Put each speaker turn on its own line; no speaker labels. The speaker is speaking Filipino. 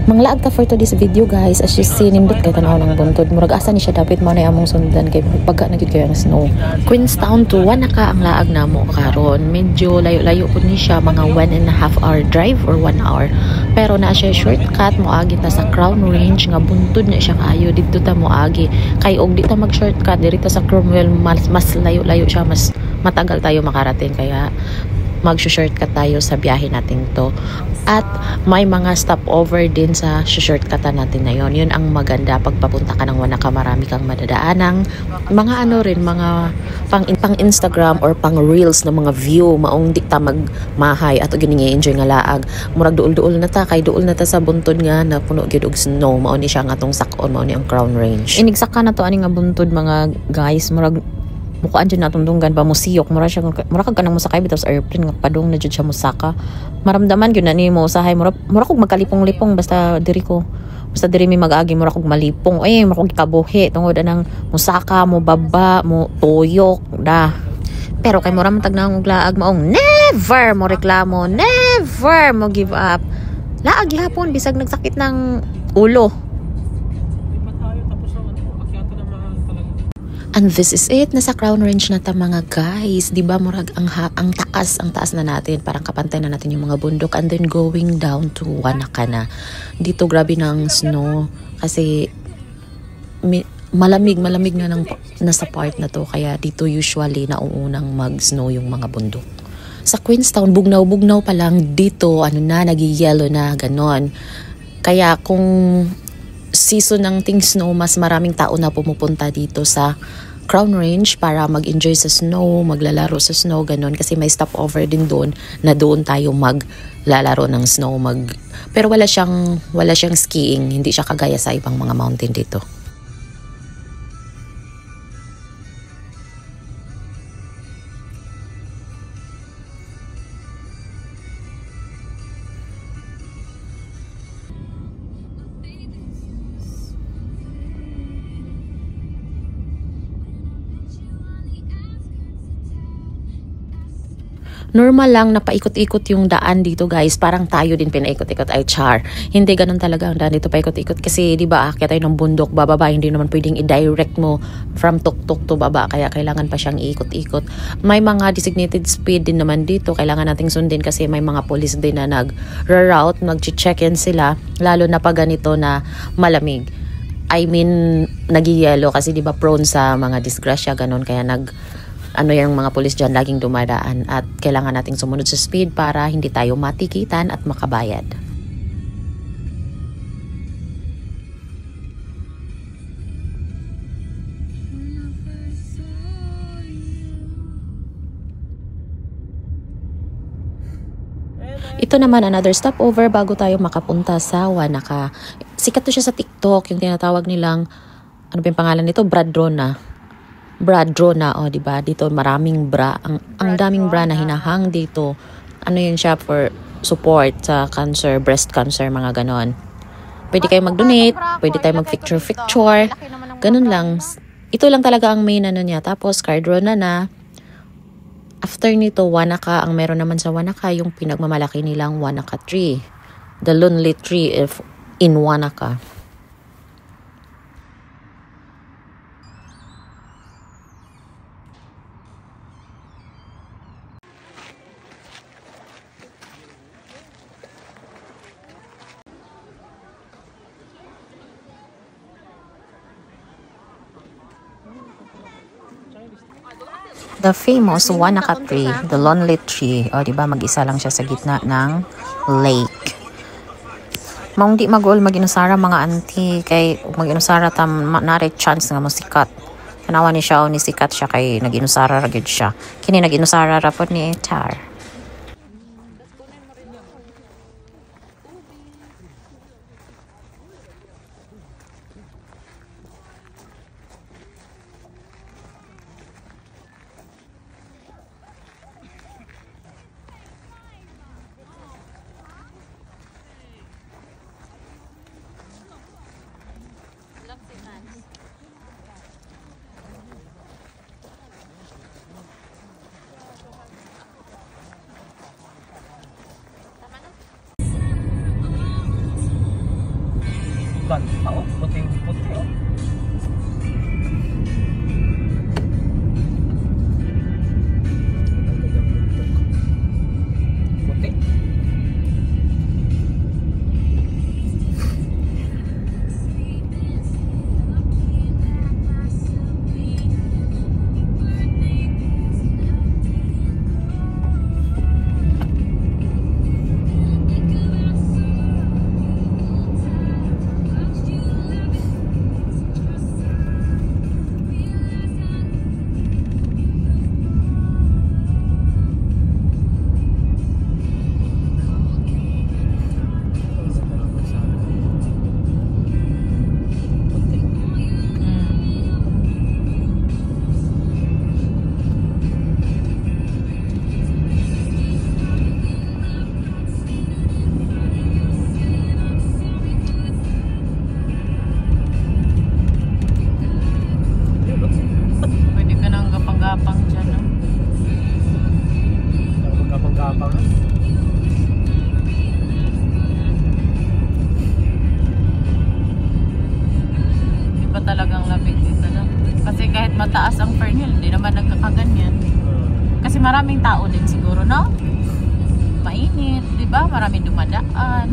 Manglaag ka for today's video guys, as you see nindot kay tanaw ng buntod murag asa ni siya dapat mo na among sundan kay pagka na gyud kayo ang snow. Queenstown to Wanaka ang laag namo karon. Medyo layo-layo pud ni siya, mga 1.5 hour drive or 1 hour. Pero na siya shortcut mo agi ta sa Crown Range nga buntod na siya kaayo didto ta mo agi. Kay og di ta mag shortcut diri ta sa Cromwell mas layo-layo siya, mas matagal tayo makarating kaya mag-shortcut tayo sa biyahe natin to. At may mga stopover din sa shortcutan natin na yon. Yun ang maganda pag papunta ka ng Wanaka, marami kang madadaanang mga ano rin, mga pang Instagram or pang reels na mga view maong di ta magmahay at gini enjoy nga laag. Murag duol-duol na ta kay duol na ta sa buntod nga na puno gyud og snow. Mao ni siya nga tong sakon, mao ni ang Crown Range. Inigsaka na to ani nga buntod mga guys, murag mukaan dyan natong dunggan pa musiyok mura kag kanang musakay bitaw sa airplane nga padung na jud siya musaka. Maramdaman gyud na ni mo usahay mura kog magkalipong-lipong basta diri mi mag-agi mura kog malipong mura kog kabuhi tungod anang musaka mo baba mo tuyok da. Pero kay mura matag na og laag maong never mo reklamo, never mo give up. Laag gihapon bisag nagsakit ng ulo. And this is it, nasa Crown Range na ta mga guys. Diba murag ang taas na natin, parang kapantay na natin yung mga bundok, and then going down to Wanaka na. Dito grabe ng snow kasi malamig na nasa part na to, kaya dito usually nauunang mag-snow yung mga bundok. Sa Queenstown, bugnaw pa lang, dito nagi-yellow na ganon. Kaya kung season ng snow, mas maraming tao na pumupunta dito sa Crown Range para mag-enjoy sa snow, maglalaro sa snow, ganon. Kasi may stopover din doon na doon tayo maglalaro ng snow. Pero wala siyang skiing, hindi siya kagaya sa ibang mga mountain dito. Normal lang na paikot-ikot yung daan dito guys. Parang tayo din pinaikot-ikot ay char. Hindi ganun talaga ang daan dito paikot-ikot. Kasi di ba aakyat tayo ng bundok, bababa, hindi naman pwedeng i-direct mo from tuktok to baba. Kaya kailangan pa siyang ikot-ikot. May mga designated speed din naman dito. Kailangan nating sundin kasi may mga police din na nag-reroute, nag-check-in sila. Lalo na pag ganito na malamig. I mean, nag-yellow kasi di ba prone sa mga disgrasya, ganun. Kaya yung mga pulis dyan laging dumadaan at kailangan nating sumunod sa speed para hindi tayo matikitan at makabayad. Ito naman another stopover bago tayo makapunta sa Wanaka. Sikat to siya sa TikTok, yung tinatawag nilang, ano ba yung pangalan nito? Bra drone o diba? Dito maraming bra. Ang daming bra na hinahang dito. Ano yun siya for support sa cancer, breast cancer, mga ganon. Pwede kayo mag-donate, pwede tayo mag-picture. Ganon lang. Ito lang talaga ang main niya. Tapos card draw na. After nito, Wanaka. Ang meron naman sa Wanaka, yung pinagmamalaki nilang Wanaka tree. The lonely tree in Wanaka. The famous Wanaka tree, the lonely tree. O, diba, mag-isa lang siya sa gitna ng lake. Maong di mag-inusara mga auntie, kay mag-inusara nare chance nga mo sikat. Kanawa ni siya o ni sikat siya kay nag-inusara ragid siya. Kini nag-inusara rapod ni Char.
Ganda oh, puting-puti oh. Puti.
Gapang dyan, no?
Gapang-gapang.
Iba talagang labig dito, no? Kasi kahit mataas ang Fernhill, hindi naman nagkakaganyan. Kasi maraming tao din siguro, no? Mainit, di ba? Maraming dumadaan.